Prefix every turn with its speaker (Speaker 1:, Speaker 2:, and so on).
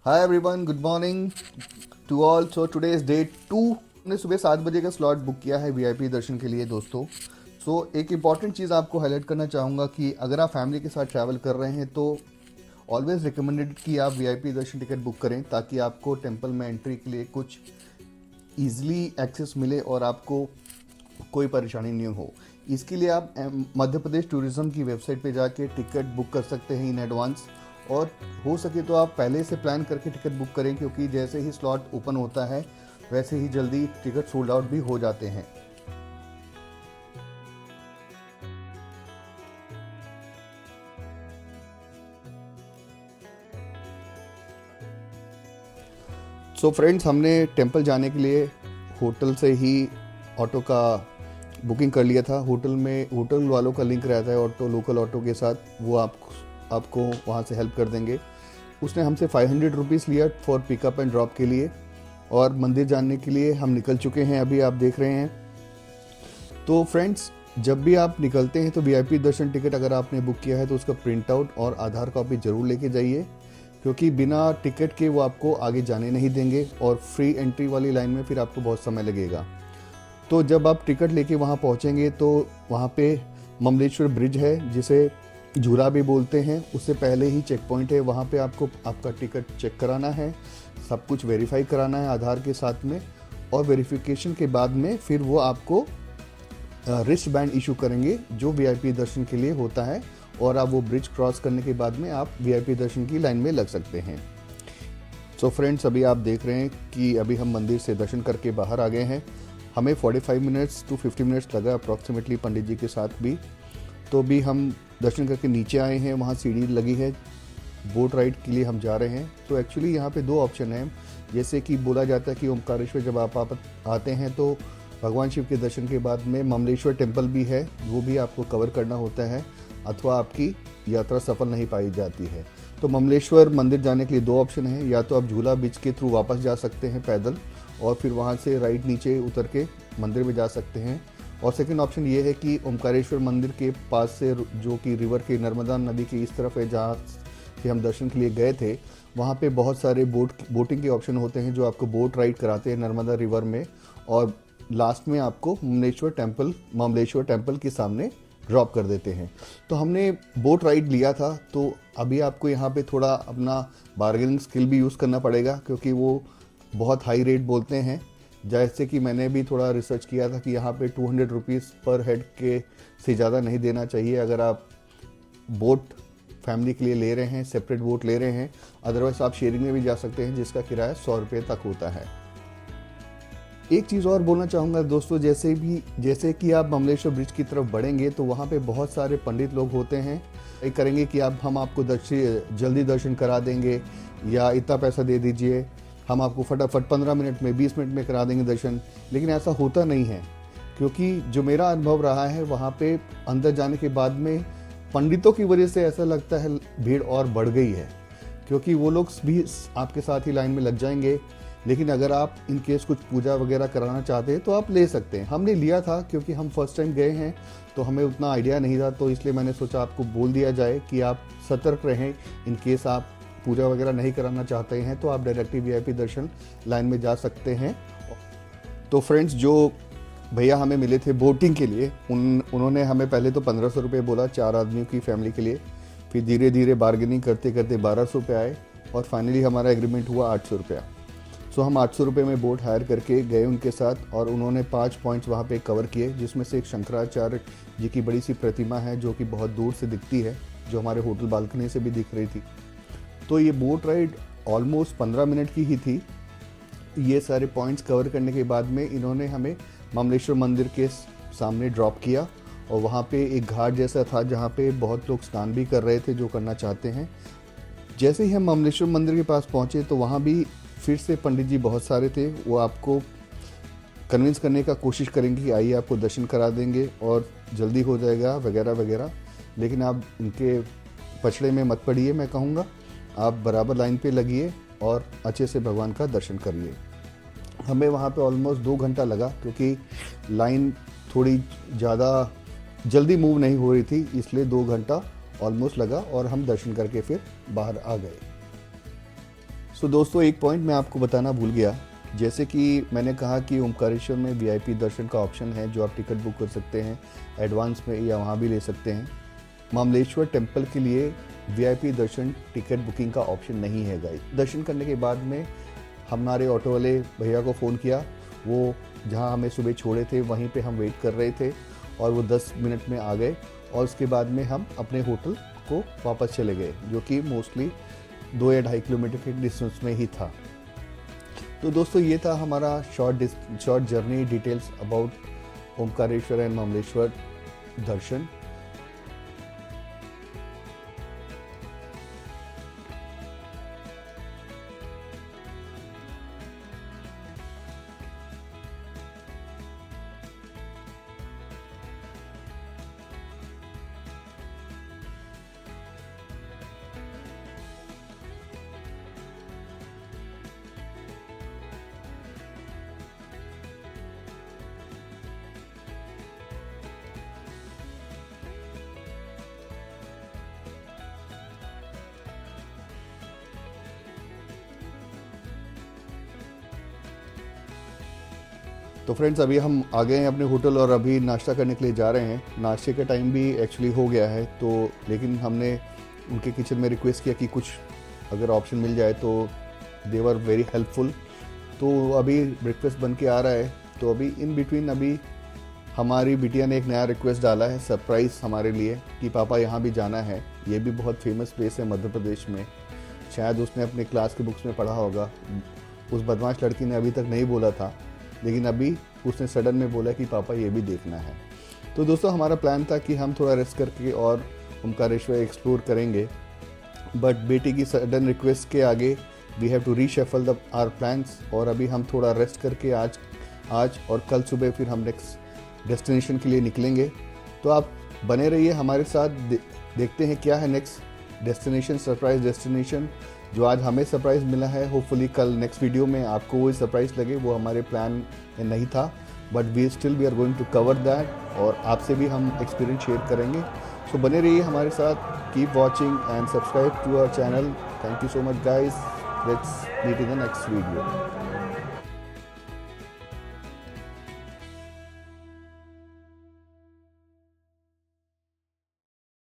Speaker 1: Hi everyone, good morning to all. So today is day 2। हमने सुबह 7 बजे का स्लॉट बुक किया है वीआईपी दर्शन के लिए दोस्तों। एक इम्पॉर्टेंट चीज़ आपको हाईलाइट करना चाहूँगा कि अगर आप फैमिली के साथ ट्रैवल कर रहे हैं तो ऑलवेज रिकमेंडेड कि आप वीआईपी दर्शन टिकट बुक करें, ताकि आपको टेंपल में एंट्री के लिए कुछ ईजिली एक्सेस मिले और आपको कोई परेशानी नहीं हो। इसके लिए आप मध्य प्रदेश टूरिज्म की वेबसाइट पे जाके टिकट बुक कर सकते हैं इन एडवांस, और हो सके तो आप पहले से प्लान करके टिकट बुक करें, क्योंकि जैसे ही स्लॉट ओपन होता है वैसे ही जल्दी टिकट सोल्ड आउट भी हो जाते हैं। फ्रेंड्स, हमने टेंपल जाने के लिए होटल से ही ऑटो का बुकिंग कर लिया था। होटल वालों का लिंक रहता है लोकल ऑटो के साथ, वो आपको वहाँ से हेल्प कर देंगे। उसने हमसे 500 रुपीज़ लिया फॉर पिकअप एंड ड्रॉप के लिए, और मंदिर जाने के लिए हम निकल चुके हैं, अभी आप देख रहे हैं। तो फ्रेंड्स, जब भी आप निकलते हैं तो वीआईपी दर्शन टिकट अगर आपने बुक किया है तो उसका प्रिंट आउट और आधार कॉपी ज़रूर लेके जाइए, क्योंकि बिना टिकट के वो आपको आगे जाने नहीं देंगे, और फ्री एंट्री वाली लाइन में फिर आपको बहुत समय लगेगा। तो जब आप टिकट लेके वहाँ पहुँचेंगे तो वहाँ पे ममलेश्वर ब्रिज है, जिसे झूला भी बोलते हैं, उससे पहले ही चेक पॉइंट है। वहाँ पे आपको आपका टिकट चेक कराना है, सब कुछ वेरीफाई कराना है आधार के साथ में, और वेरिफिकेशन के बाद में फिर वो आपको रिस्ट बैंड इशू करेंगे जो वीआईपी दर्शन के लिए होता है, और आप वो ब्रिज क्रॉस करने के बाद में आप वीआईपी दर्शन की लाइन में लग सकते हैं। फ्रेंड्स, अभी आप देख रहे हैं कि अभी हम मंदिर से दर्शन करके बाहर आ गए हैं। हमें 45 मिनट्स टू 50 मिनट्स लगा अप्रॉक्सीमेटली पंडित जी के साथ भी। तो भी हम दर्शन करके नीचे आए हैं, वहाँ सीढ़ी लगी है, बोट राइड के लिए हम जा रहे हैं। तो एक्चुअली यहाँ पे 2 ऑप्शन हैं। जैसे कि बोला जाता है कि ओमकारेश्वर जब आप आते हैं तो भगवान शिव के दर्शन के बाद में ममलेश्वर टेम्पल भी है, वो भी आपको कवर करना होता है, अथवा आपकी यात्रा सफल नहीं पाई जाती है। तो ममलेश्वर मंदिर जाने के लिए 2 ऑप्शन हैं। या तो आप झूला ब्रिज के थ्रू वापस जा सकते हैं पैदल, और फिर वहाँ से राइट नीचे उतर के मंदिर में जा सकते हैं। और सेकंड ऑप्शन ये है कि ओमकारेश्वर मंदिर के पास से, जो कि रिवर के नर्मदा नदी के इस तरफ है जहाँ से हम दर्शन के लिए गए थे, वहाँ पे बहुत सारे बोटिंग के ऑप्शन होते हैं जो आपको बोट राइड कराते हैं नर्मदा रिवर में, और लास्ट में आपको ममलेश्वर टेम्पल के सामने ड्रॉप कर देते हैं। तो हमने बोट राइड लिया था, तो अभी आपको यहाँ पे थोड़ा अपना बार्गेनिंग स्किल भी यूज़ करना पड़ेगा, क्योंकि वो बहुत हाई रेट बोलते हैं। जैसे कि मैंने भी थोड़ा रिसर्च किया था कि यहाँ पे 200 रुपीज़ पर हेड के से ज़्यादा नहीं देना चाहिए अगर आप बोट फैमिली के लिए ले रहे हैं, सेपरेट बोट ले रहे हैं। अदरवाइज आप शेयरिंग में भी जा सकते हैं, जिसका किराया 100 रुपये तक होता है। एक चीज़ और बोलना चाहूँगा दोस्तों, जैसे कि आप ममलेश्वर ब्रिज की तरफ बढ़ेंगे तो वहाँ पे बहुत सारे पंडित लोग होते हैं, ये करेंगे कि हम आपको जल्दी दर्शन करा देंगे, या इतना पैसा दे दीजिए, हम आपको फटाफट 15 मिनट में 20 मिनट में करा देंगे दर्शन। लेकिन ऐसा होता नहीं है, क्योंकि जो मेरा अनुभव रहा है वहाँ पे अंदर जाने के बाद में पंडितों की वजह से ऐसा लगता है भीड़ और बढ़ गई है, क्योंकि वो लोग भी आपके साथ ही लाइन में लग जाएंगे। लेकिन अगर आप इन केस कुछ पूजा वगैरह कराना चाहते हैं तो आप ले सकते हैं। हमने लिया था क्योंकि हम फर्स्ट टाइम गए हैं, तो हमें उतना आइडिया नहीं था, तो इसलिए मैंने सोचा आपको बोल दिया जाए कि आप सतर्क रहें। इन केस आप पूजा वगैरह नहीं कराना चाहते हैं तो आप डायरेक्टली वीआईपी दर्शन लाइन में जा सकते हैं। तो फ्रेंड्स, जो भैया हमें मिले थे बोटिंग के लिए, उन्होंने हमें पहले तो 1500 रुपये बोला 4 आदमियों की फैमिली के लिए, फिर धीरे धीरे बार्गेनिंग करते करते 1200 पे आए, और फाइनली हमारा एग्रीमेंट हुआ 800 रुपया। हम 800 रुपये में बोट हायर करके गए उनके साथ, और उन्होंने 5 पॉइंट्स वहाँ पे कवर किए, जिसमें से एक शंकराचार्य जी की बड़ी सी प्रतिमा है जो कि बहुत दूर से दिखती है, जो हमारे होटल बालकनी से भी दिख रही थी। तो ये बोट राइड ऑलमोस्ट 15 मिनट की ही थी। ये सारे पॉइंट्स कवर करने के बाद में इन्होंने हमें ममलेश्वर मंदिर के सामने ड्रॉप किया, और वहाँ पे एक घाट जैसा था जहाँ पे बहुत लोग स्नान भी कर रहे थे जो करना चाहते हैं। जैसे ही हम ममलेश्वर मंदिर के पास पहुँचे तो वहाँ भी फिर से पंडित जी बहुत सारे थे, वो आपको कन्विंस करने का कोशिश करेंगे कि आइए आपको दर्शन करा देंगे और जल्दी हो जाएगा वगैरह वगैरह। लेकिन आप उनके पछड़े में मत पड़िए, मैं कहूँगा आप बराबर लाइन पे लगिए और अच्छे से भगवान का दर्शन करिए। हमें वहाँ पे ऑलमोस्ट 2 घंटा लगा, क्योंकि लाइन थोड़ी ज़्यादा जल्दी मूव नहीं हो रही थी, इसलिए 2 घंटा ऑलमोस्ट लगा, और हम दर्शन करके फिर बाहर आ गए। सो दोस्तों, एक पॉइंट मैं आपको बताना भूल गया। जैसे कि मैंने कहा कि ओमकारेश्वर में वीआईपी दर्शन का ऑप्शन है, जो आप टिकट बुक कर सकते हैं एडवांस में या वहाँ भी ले सकते हैं। मामलेश्वर टेम्पल के लिए वीआईपी दर्शन टिकट बुकिंग का ऑप्शन नहीं है गाइस। दर्शन करने के बाद में हमारे ऑटो वाले भैया को फ़ोन किया, वो जहाँ हमें सुबह छोड़े थे वहीं पे हम वेट कर रहे थे और वो 10 मिनट में आ गए और उसके बाद में हम अपने होटल को वापस चले गए, जो कि मोस्टली 2 या 2.5 किलोमीटर के डिस्टेंस में ही था। तो दोस्तों, ये था हमारा short journey details about Omkareshwar and Mamleshwar दर्शन। तो फ्रेंड्स, अभी हम आ गए हैं अपने होटल और अभी नाश्ता करने के लिए जा रहे हैं। नाश्ते का टाइम भी एक्चुअली हो गया है, तो लेकिन हमने उनके किचन में रिक्वेस्ट किया कि कुछ अगर ऑप्शन मिल जाए, तो दे वर वेरी हेल्पफुल। तो अभी ब्रेकफास्ट बन के आ रहा है। तो अभी इन बिटवीन अभी हमारी बिटिया ने एक नया रिक्वेस्ट डाला है सरप्राइज़ हमारे लिए कि पापा यहाँ भी जाना है। ये भी बहुत फेमस प्लेस है मध्य प्रदेश में, शायद उसने अपने क्लास के बुक्स में पढ़ा होगा। उस बदमाश लड़की ने अभी तक नहीं बोला था, लेकिन अभी उसने सडन में बोला कि पापा ये भी देखना है। तो दोस्तों, हमारा प्लान था कि हम थोड़ा रेस्ट करके और ओमकारेश्वर एक्सप्लोर करेंगे, बट बेटी की सडन रिक्वेस्ट के आगे we have to reshuffle the our plans. और अभी हम थोड़ा रेस्ट करके आज और कल सुबह फिर हम नेक्स्ट डेस्टिनेशन के लिए निकलेंगे। तो आप बने रहिए हमारे साथ, देखते हैं क्या है नेक्स्ट डेस्टिनेशन, सरप्राइज डेस्टिनेशन जो आज हमें सरप्राइज़ मिला है। होपफुली कल नेक्स्ट वीडियो में आपको वो सरप्राइज़ लगे, वो हमारे प्लान में नहीं था, but we are going to cover that और आपसे भी हम एक्सपीरियंस शेयर करेंगे। सो बने रहिए हमारे साथ, keep watching and subscribe to our channel. Thank you so much guys, let's meet in the next video.